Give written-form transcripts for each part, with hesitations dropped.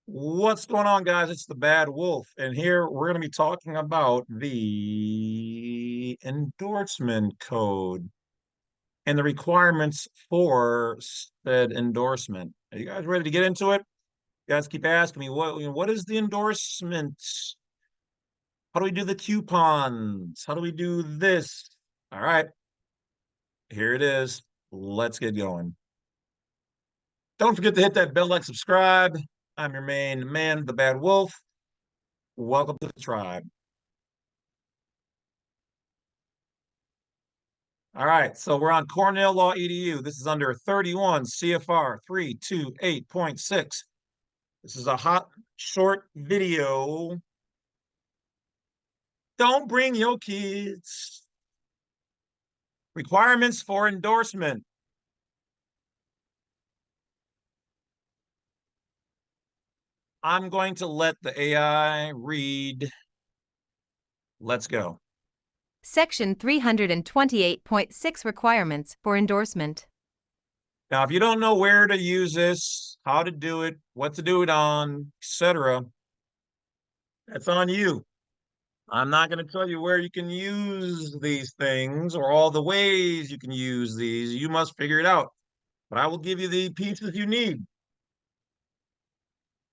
What's going on, guys? It's the Bad Wolf, and here we're going to be talking about the endorsement code and the requirements for said endorsement. Are you guys ready to get into it? You guys keep asking me what is the endorsement? How do we do the coupons? How do we do this? All right, here it is. Let's get going. Don't forget to hit that bell, like, subscribe. I'm your main man, the Bad Wolf. Welcome to the tribe. All right, so we're on Cornell Law EDU. This is under 31 CFR 328.6. This is a hot, short video. Don't bring your kids. Requirements for endorsement. I'm going to let the AI read. Let's go. Section 328.6 Requirements for Endorsement. Now, if you don't know where to use this, how to do it, what to do it on, etc., that's on you. I'm not going to tell you where you can use these things or all the ways you can use these. You must figure it out. But I will give you the pieces you need.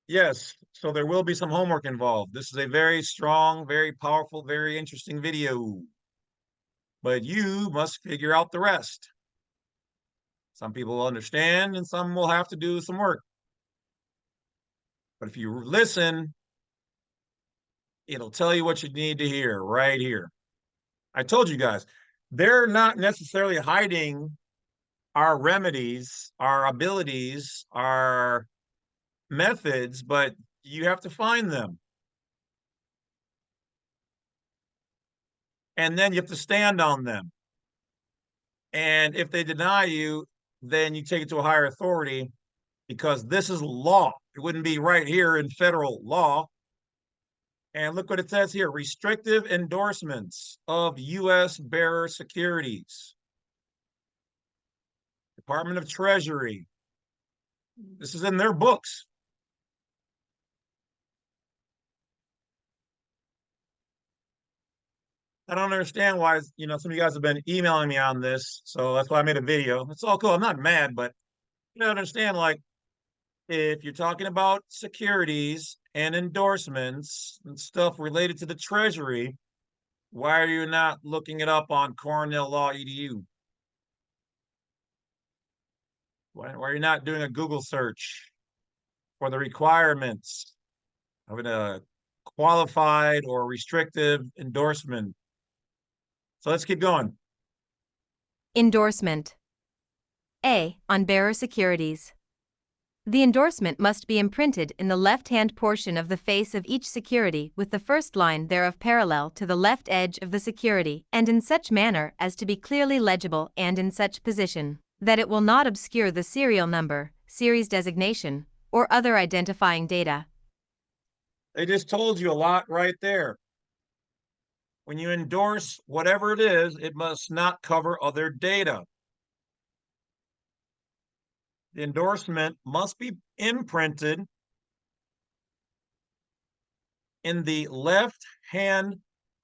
Yes, so there will be some homework involved. This is a very strong, very powerful, very interesting video. But you must figure out the rest. Some people will understand and some will have to do some work. But if you listen, it'll tell you what you need to hear right here. I told you guys, they're not necessarily hiding our remedies, our abilities, our methods, but you have to find them. And then you have to stand on them. And if they deny you, then you take it to a higher authority because this is law. It wouldn't be right here in federal law. And look what it says here, restrictive endorsements of U.S. bearer securities. Department of Treasury. This is in their books. I don't understand why, some of you guys have been emailing me on this. So that's why I made a video. It's all cool. I'm not mad, but you don't understand, like, if you're talking about securities and endorsements and stuff related to the Treasury, why are you not looking it up on Cornell Law EDU? Why are you not doing a Google search for the requirements of a qualified or restrictive endorsement? So let's keep going. Endorsement. A. On bearer securities. The endorsement must be imprinted in the left-hand portion of the face of each security with the first line thereof parallel to the left edge of the security and in such manner as to be clearly legible and in such position that it will not obscure the serial number, series designation, or other identifying data. They just told you a lot right there. When you endorse whatever it is, it must not cover other data. The endorsement must be imprinted in the left-hand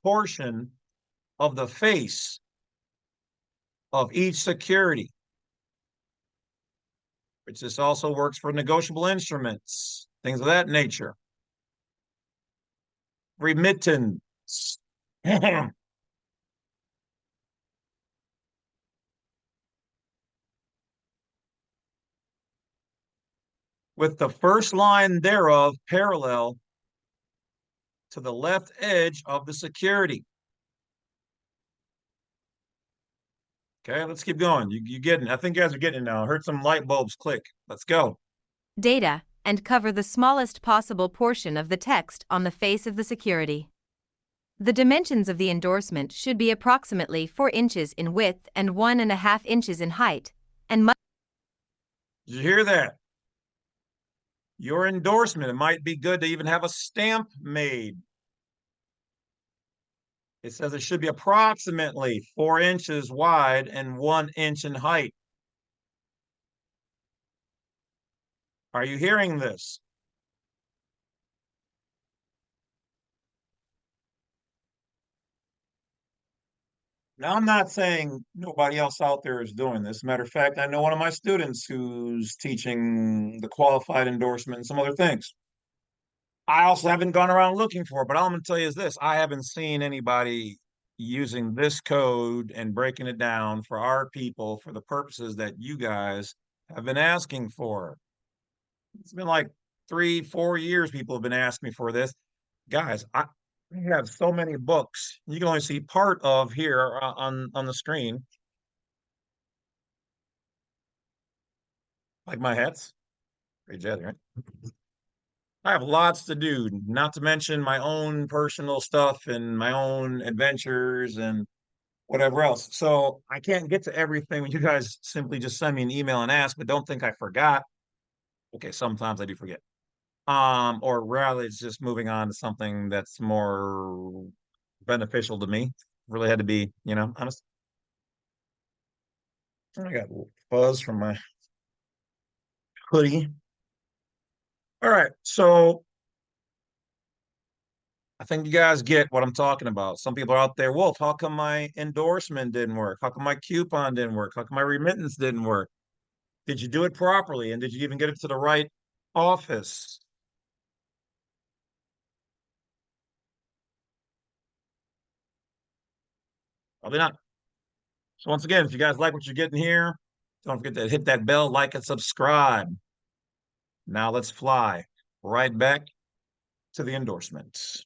portion of the face of each security, which this also works for negotiable instruments, things of that nature. Remittance. With the first line thereof parallel to the left edge of the security. Okay, let's keep going. You getting it? I think you guys are getting it now. I heard some light bulbs click. Let's go. Data, and cover the smallest possible portion of the text on the face of the security. The dimensions of the endorsement should be approximately 4 inches in width and 1.5 inches in height, and must. Did you hear that? Your endorsement, it might be good to even have a stamp made. It says it should be approximately 4 inches wide and 1 inch in height. Are you hearing this? Now, I'm not saying nobody else out there is doing this. Matter of fact, I know one of my students who's teaching the qualified endorsement and some other things. I also haven't gone around looking for it, but all I'm going to tell you is this: I haven't seen anybody using this code and breaking it down for our people for the purposes that you guys have been asking for. It's been like 3, 4 years people have been asking me for this. Guys, I have so many books. You can only see part of here on the screen, like my hats. Pretty jazzy, right? I have lots to do, not to mention my own personal stuff and my own adventures and whatever else. So I can't get to everything when you guys simply just send me an email and ask, but don't think I forgot. Okay, sometimes I do forget. Or rather it's just moving on to something that's more beneficial to me. Really had to be, honest. I got a little fuzz from my hoodie. All right, so I think you guys get what I'm talking about. Some people are out there, Wolf, how come my endorsement didn't work? How come my coupon didn't work? How come my remittance didn't work? Did you do it properly? And did you even get it to the right office? Probably not. So once again, if you guys like what you're getting here, don't forget to hit that bell, like, and subscribe. Now let's fly right back to the endorsements.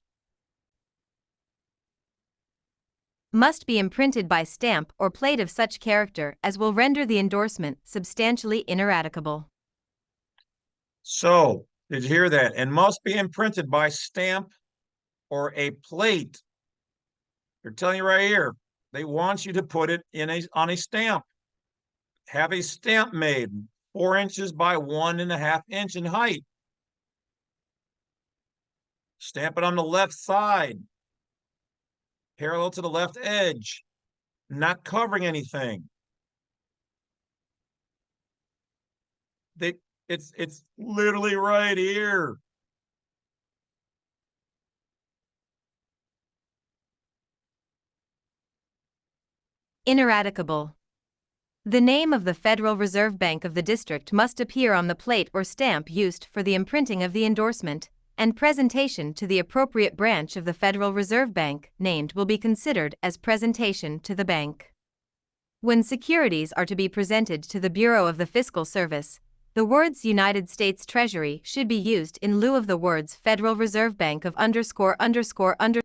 Must be imprinted by stamp or plate of such character as will render the endorsement substantially ineradicable. So, did you hear that? And must be imprinted by stamp or a plate. They're telling you right here. They want you to put it on a stamp. Have a stamp made 4 inches by 1.5 inch in height. Stamp it on the left side, parallel to the left edge, not covering anything. They, it's literally right here. Ineradicable. The name of the Federal Reserve Bank of the district must appear on the plate or stamp used for the imprinting of the endorsement, and presentation to the appropriate branch of the Federal Reserve Bank named will be considered as presentation to the bank. When securities are to be presented to the Bureau of the Fiscal Service, the words United States Treasury should be used in lieu of the words Federal Reserve Bank of underscore underscore under.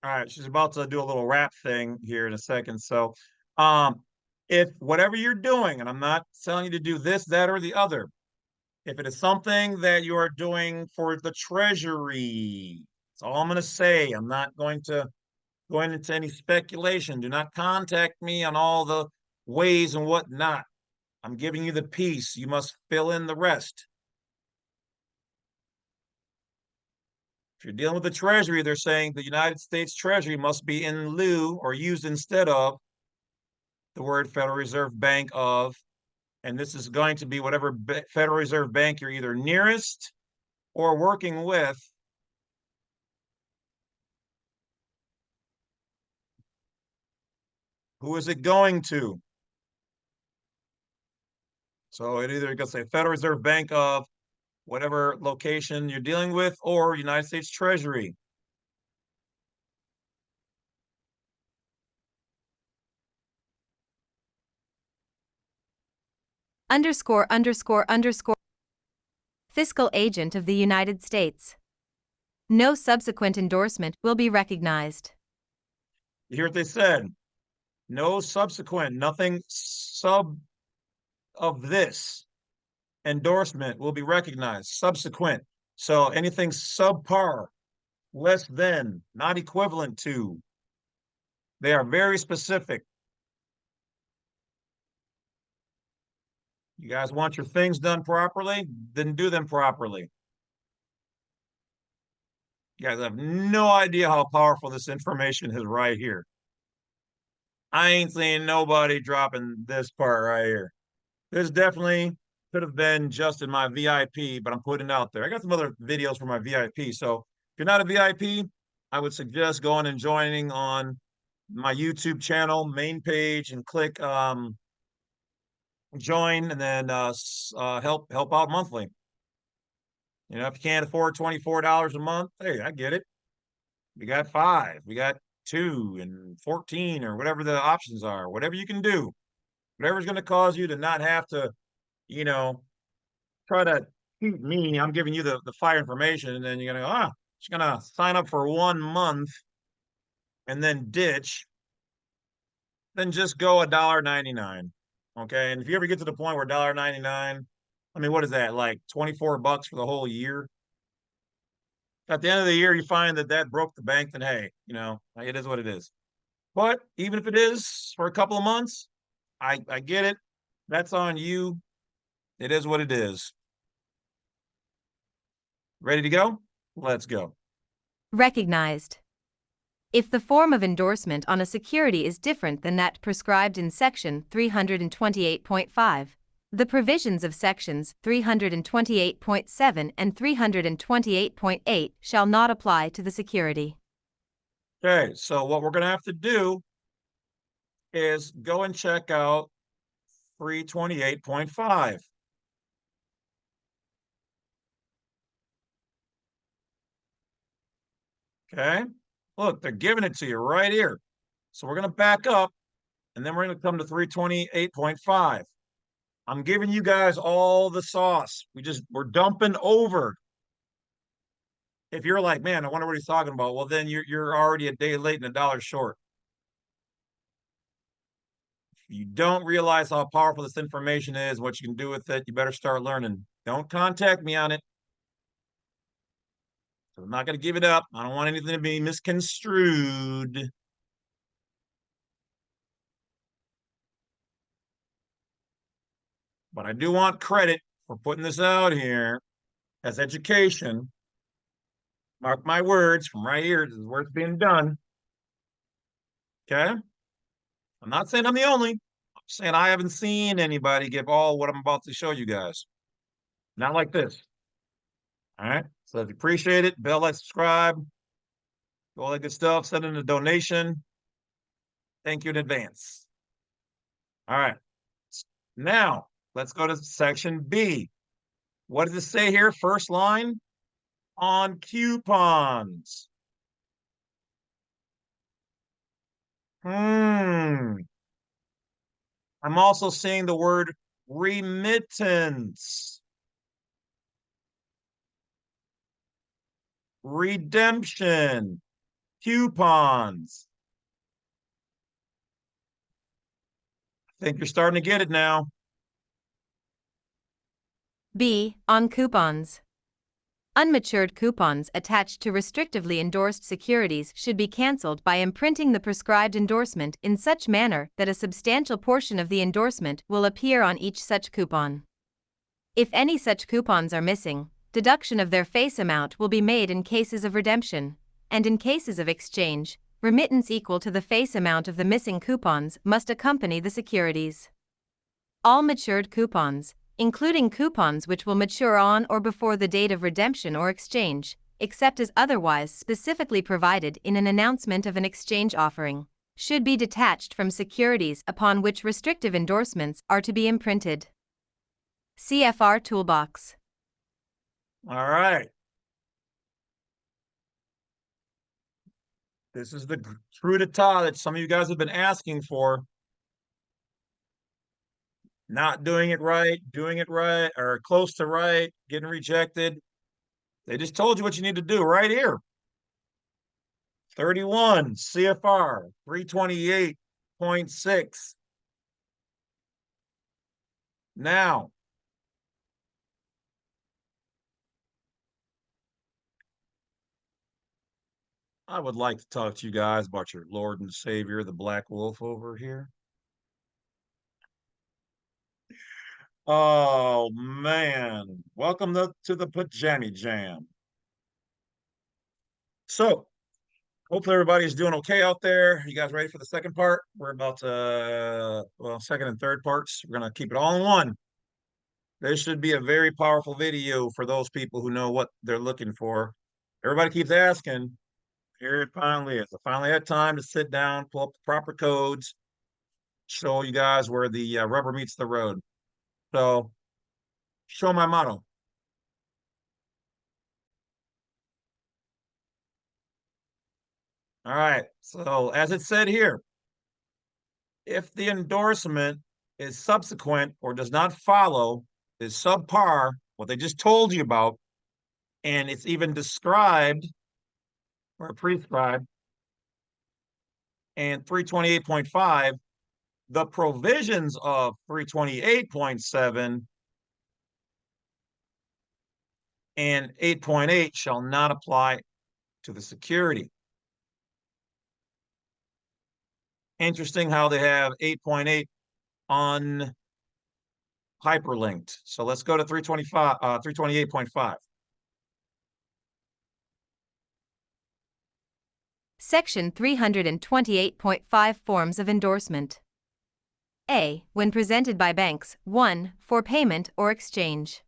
All right, she's about to do a little rap thing here in a second. So, um, if whatever you're doing, and I'm not telling you to do this, that, or the other, if it is something that you are doing for the Treasury, that's all I'm going to say. I'm not going to go into any speculation. Do not contact me on all the ways and whatnot. I'm giving you the piece. You must fill in the rest. If you're dealing with the Treasury, they're saying the United States Treasury must be in lieu or used instead of the word Federal Reserve Bank of, and this is going to be whatever Federal Reserve Bank you're either nearest or working with. Who is it going to? So it either gonna say Federal Reserve Bank of whatever location you're dealing with or United States Treasury. Underscore underscore underscore Fiscal Agent of the United States. No subsequent endorsement will be recognized. You hear what they said? No subsequent, nothing sub of this endorsement will be recognized. Subsequent. So anything subpar, less than, not equivalent to. They are very specific. You guys want your things done properly? Then do them properly. You guys have no idea how powerful this information is right here. I ain't seen nobody dropping this part right here. This definitely could have been just in my VIP, but I'm putting it out there. I got some other videos for my VIP. So if you're not a VIP, I would suggest going and joining on my YouTube channel main page and click join, and then help out monthly. You know, if you can't afford $24 a month, hey, I get it. We got 5, we got 2 and 14, or whatever the options are. Whatever you can do, whatever's going to cause you to not have to, you know, try to keep me. I'm giving you the fire information, and then you're gonna go, just gonna sign up for 1 month and then ditch. Then just go $1.99. Okay. And if you ever get to the point where $1.99, I mean, what is that, like 24 bucks for the whole year? At the end of the year, you find that that broke the bank, then hey, it is what it is. But even if it is for a couple of months, I get it. That's on you. It is what it is. Ready to go? Let's go. Recognized. If the form of endorsement on a security is different than that prescribed in Section 328.5, the provisions of Sections 328.7 and 328.8 shall not apply to the security. Okay, so what we're going to have to do is go and check out 328.5. Okay, look, they're giving it to you right here. So we're going to back up, and then we're going to come to 328.5. I'm giving you guys all the sauce. We're dumping over. If you're like, man, I wonder what he's talking about, well, then you're already a day late and $1 short. If you don't realize how powerful this information is, what you can do with it, you better start learning. Don't contact me on it. I'm not going to give it up. I don't want anything to be misconstrued. But I do want credit for putting this out here as education. Mark my words, from right here, this is where it's being done. Okay? I'm not saying I'm the only. I'm saying I haven't seen anybody give all what I'm about to show you guys. Not like this. All right? So if you appreciate it, bell, like, subscribe, all that good stuff, send in a donation. Thank you in advance. All right. Now, let's go to section B. What does it say here? First line, on coupons. I'm also seeing the word remittance, redemption, coupons. I think you're starting to get it now. B. On coupons. Unmatured coupons attached to restrictively endorsed securities should be cancelled by imprinting the prescribed endorsement in such manner that a substantial portion of the endorsement will appear on each such coupon. If any such coupons are missing, deduction of their face amount will be made in cases of redemption, and in cases of exchange, remittance equal to the face amount of the missing coupons must accompany the securities. All matured coupons, including coupons which will mature on or before the date of redemption or exchange, except as otherwise specifically provided in an announcement of an exchange offering, should be detached from securities upon which restrictive endorsements are to be imprinted. CFR Toolbox. All right. This is the true to ta that some of you guys have been asking for. Not doing it right, or close to right, getting rejected. They just told you what you need to do right here. 31 CFR 328.6. Now, I would like to talk to you guys about your Lord and Savior, the Black Wolf over here. Oh, man. Welcome to the Pajama Jam. So, hopefully everybody's doing okay out there. You guys ready for the second part? We're about to, second and third parts. We're going to keep it all in one. This should be a very powerful video for those people who know what they're looking for. Everybody keeps asking, Here it finally is. I finally had time to sit down, pull up the proper codes, show you guys where the rubber meets the road. So, show my motto. All right. So, as it said here, if the endorsement is subsequent or does not follow, is subpar, what they just told you about, and it's even described or prescribed in 328.5, the provisions of 328.7 and 8.8 shall not apply to the security. Interesting how they have 8.8 on hyperlinked. So let's go to 328.5. Section 328.5 Forms of Endorsement. A. When presented by banks, 1. For payment or exchange.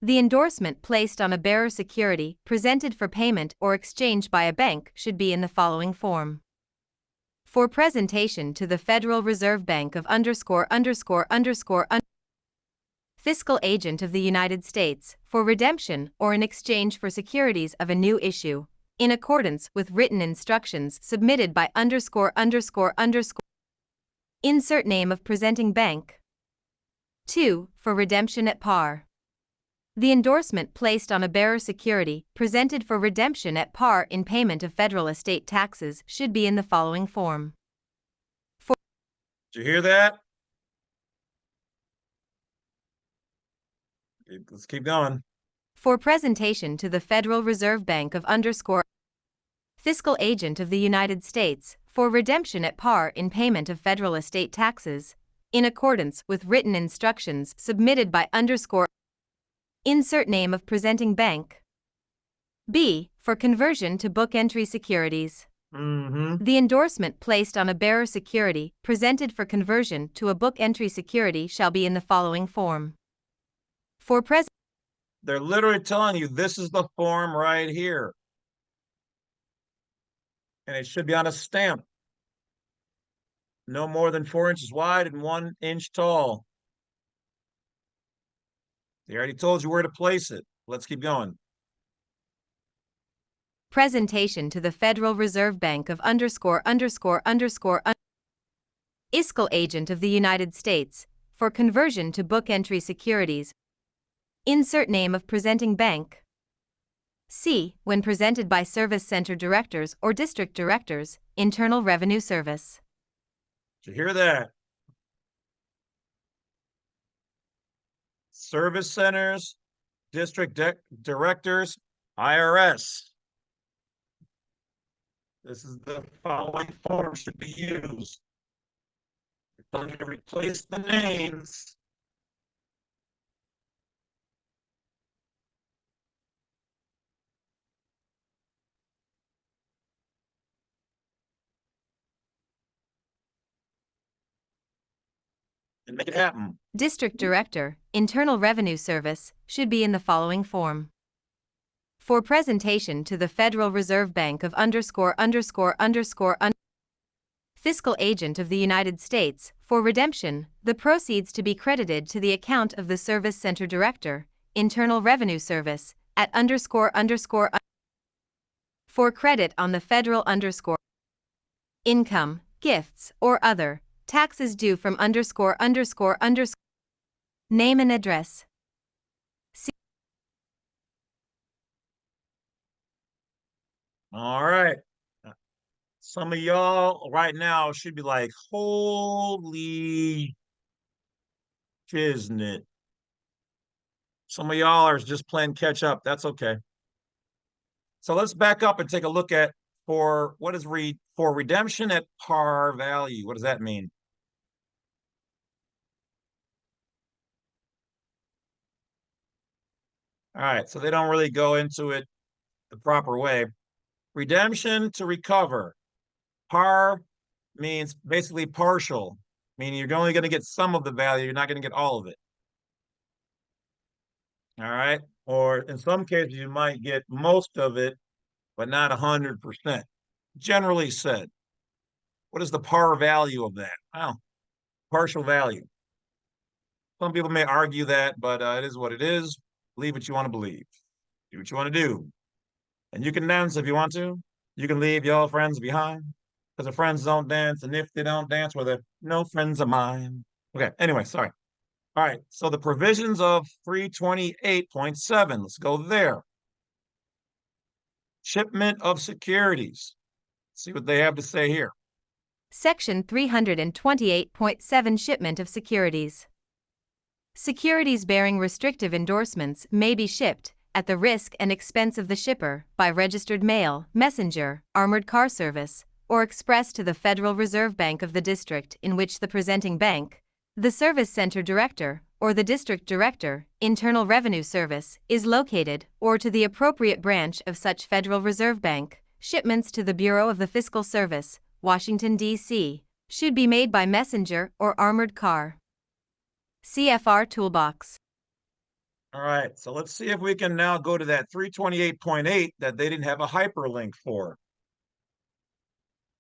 The endorsement placed on a bearer security presented for payment or exchange by a bank should be in the following form. For presentation to the Federal Reserve Bank of fiscal agent of the United States for redemption or in exchange for securities of a new issue, in accordance with written instructions submitted by insert name of presenting bank. 2. For redemption at par. The endorsement placed on a bearer security presented for redemption at par in payment of federal estate taxes should be in the following form. Did you hear that? Let's keep going. For presentation to the Federal Reserve Bank of fiscal agent of the United States for redemption at par in payment of federal estate taxes, in accordance with written instructions submitted by insert name of presenting bank. B. For conversion to book entry securities. The endorsement placed on a bearer security presented for conversion to a book entry security shall be in the following form. For They're literally telling you this is the form right here. And it should be on a stamp. No more than 4 inches wide and 1 inch tall. They already told you where to place it. Let's keep going. Presentation to the Federal Reserve Bank of fiscal agent of the United States for conversion to book entry securities. Insert name of presenting bank. C. When presented by Service Center Directors or District Directors, Internal Revenue Service. Did you hear that? Service centers, district directors, IRS. This is the following form should be used. You're going to replace the names. And make it happen. District Director, Internal Revenue Service, should be in the following form. For presentation to the Federal Reserve Bank of fiscal agent of the United States for redemption, the proceeds to be credited to the account of the Service Center Director, Internal Revenue Service, at for credit on the federal income, gifts, or other taxes due from name and address. All right. Some of y'all right now should be like, holy shiznit. Some of y'all are just playing catch up. That's okay. So let's back up and take a look at for what is for redemption at par value. What does that mean? All right, so they don't really go into it the proper way. Redemption to recover. Par means basically partial, meaning you're only going to get some of the value, you're not going to get all of it. All right, or in some cases, you might get most of it but not 100%. Generally said, what is the par value of that? Well, partial value. Some people may argue that, but it is what it is. Believe what you want to believe. Do what you want to do. And you can dance if you want to. You can leave your friends behind because the friends don't dance. And if they don't dance, well, they're no friends of mine. Okay, anyway, sorry. All right, so the provisions of 328.7, let's go there. Shipment of securities. See what they have to say here. Section 328.7 Shipment of Securities. Securities bearing restrictive endorsements may be shipped, at the risk and expense of the shipper, by registered mail, messenger, armored car service, or express to the Federal Reserve Bank of the district in which the presenting bank, the Service Center Director, or the District Director, Internal Revenue Service, is located, or to the appropriate branch of such Federal Reserve Bank. Shipments to the Bureau of the Fiscal Service, Washington, D.C., should be made by messenger or armored car. CFR Toolbox. All right, so let's see if we can now go to that 328.8 that they didn't have a hyperlink for.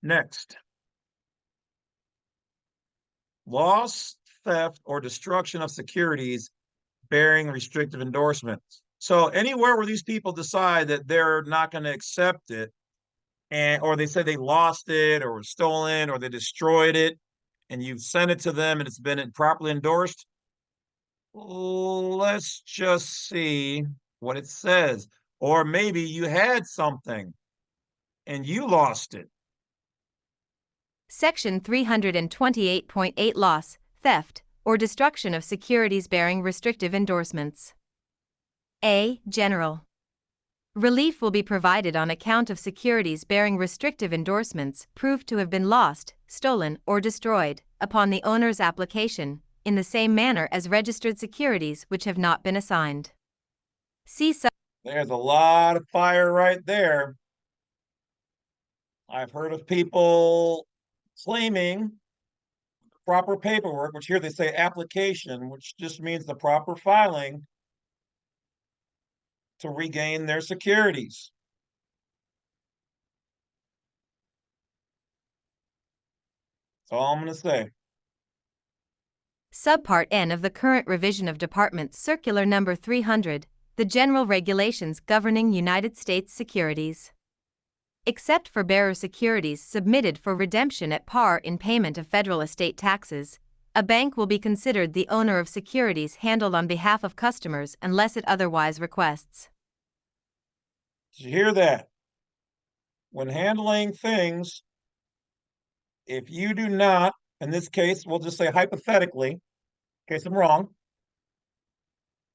Next. Loss, theft, or destruction of securities bearing restrictive endorsements. So anywhere where these people decide that they're not going to accept it, and or they said they lost it or was stolen or they destroyed it, and you've sent it to them and it's been improperly endorsed, let's just see what it says. Or maybe you had something and you lost it. Section 328.8 Loss, theft, or destruction of securities bearing restrictive endorsements. A. General. Relief will be provided on account of securities bearing restrictive endorsements proved to have been lost, stolen, or destroyed, upon the owner's application, in the same manner as registered securities which have not been assigned. See There's a lot of fire right there. I've heard of people claiming proper paperwork, which here they say application, which just means the proper filing to regain their securities. That's all I'm going to say. Subpart N of the current revision of Department Circular Number 300, the General Regulations governing United States securities. Except for bearer securities submitted for redemption at par in payment of federal estate taxes, a bank will be considered the owner of securities handled on behalf of customers unless it otherwise requests. Did you hear that? When handling things, if you do not, in this case, we'll just say hypothetically, in case I'm wrong,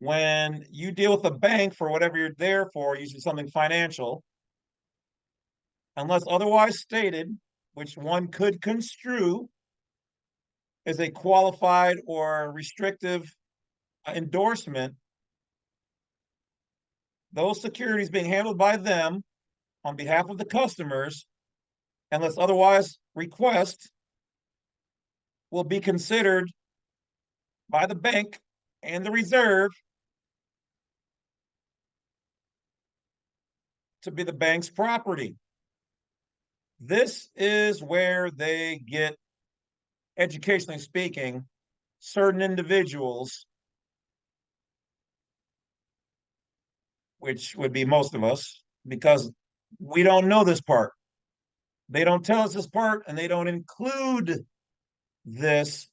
when you deal with a bank for whatever you're there for, usually something financial, unless otherwise stated, which one could construe as a qualified or restrictive endorsement, those securities being handled by them on behalf of the customers, unless otherwise request, will be considered by the bank and the reserve to be the bank's property. This is where they get, educationally speaking, certain individuals, which would be most of us, because we don't know this part. They don't tell us this part and they don't include this,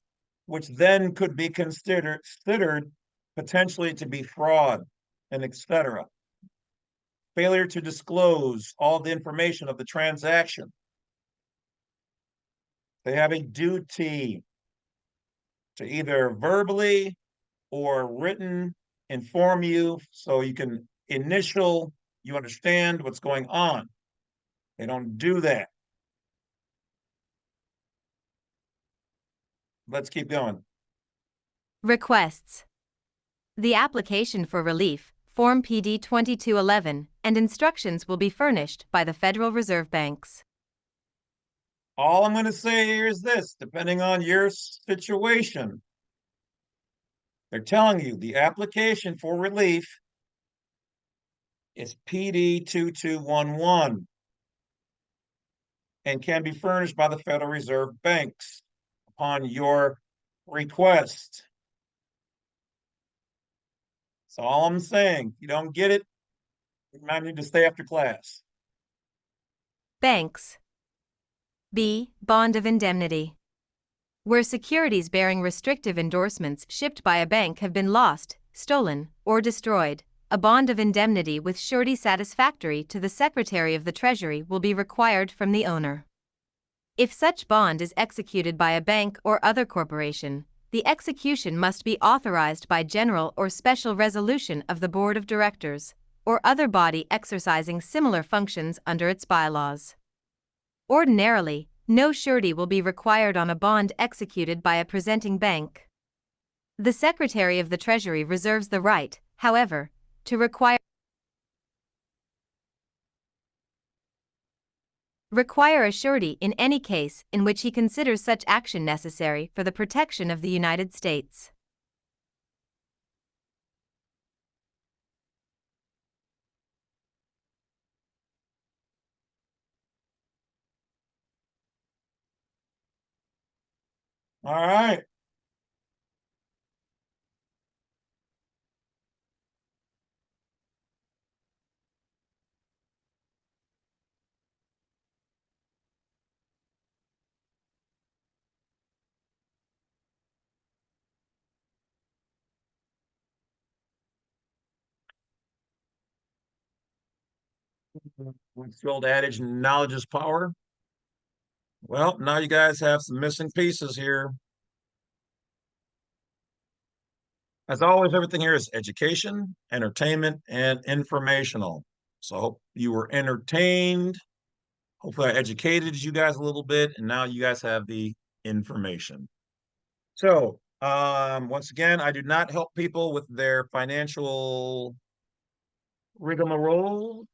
which then could be considered potentially to be fraud and etc. Failure to disclose all the information of the transaction. They have a duty to either verbally or written inform you so you can you understand what's going on. They don't do that. Let's keep going. Requests. The application for relief, Form PD 2211, and instructions will be furnished by the Federal Reserve Banks. All I'm going to say here is this, depending on your situation, they're telling you the application for relief It's PD 2211 and can be furnished by the Federal Reserve banks upon your request. That's all I'm saying. If you don't get it, you might need to stay after class. Banks. B. Bond of indemnity. Where securities bearing restrictive endorsements shipped by a bank have been lost, stolen, or destroyed, a bond of indemnity with surety satisfactory to the Secretary of the Treasury will be required from the owner. If such bond is executed by a bank or other corporation, the execution must be authorized by general or special resolution of the Board of Directors, or other body exercising similar functions under its bylaws. Ordinarily, no surety will be required on a bond executed by a presenting bank. The Secretary of the Treasury reserves the right, however, to require a surety in any case in which he considers such action necessary for the protection of the United States. All right. What's the old adage, knowledge is power? Well, now you guys have some missing pieces here. As always, everything here is education, entertainment, and informational. So I hope you were entertained. Hopefully I educated you guys a little bit, and now you guys have the information. So, once again, I do not help people with their financial rigmarole.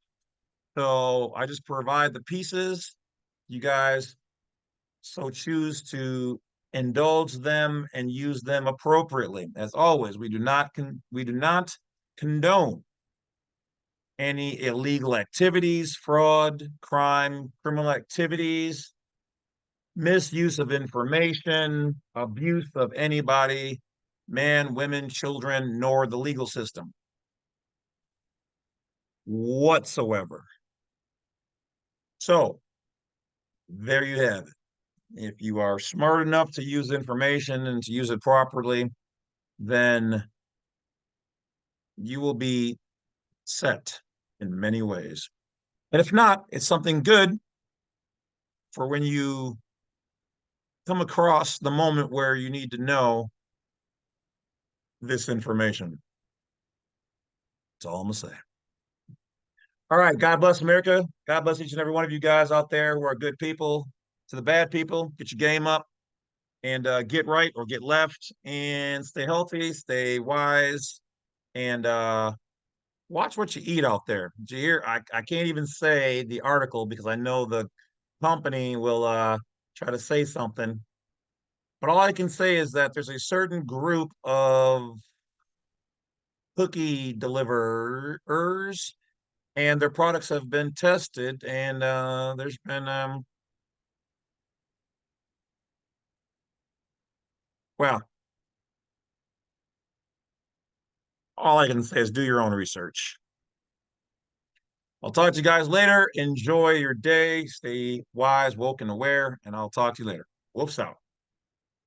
So I just provide the pieces. You guys so choose to indulge them and use them appropriately. As always, we do not condone any illegal activities, fraud, crime, criminal activities, misuse of information, abuse of anybody, man, women, children, nor the legal system whatsoever. So there you have it. If you are smart enough to use information and to use it properly, then you will be set in many ways. And if not, it's something good for when you come across the moment where you need to know this information. That's all I'm going to say. All right. God bless America. God bless each and every one of you guys out there who are good people. To the bad people, get your game up and get right or get left and stay healthy, stay wise, and watch what you eat out there. Did you hear? I can't even say the article because I know the company will try to say something. But all I can say is that there's a certain group of cookie deliverers and their products have been tested and there's been well, all I can say is do your own research. I'll talk to you guys later. Enjoy your day. Stay wise, woke, and aware, and I'll talk to you later. Wolf's out.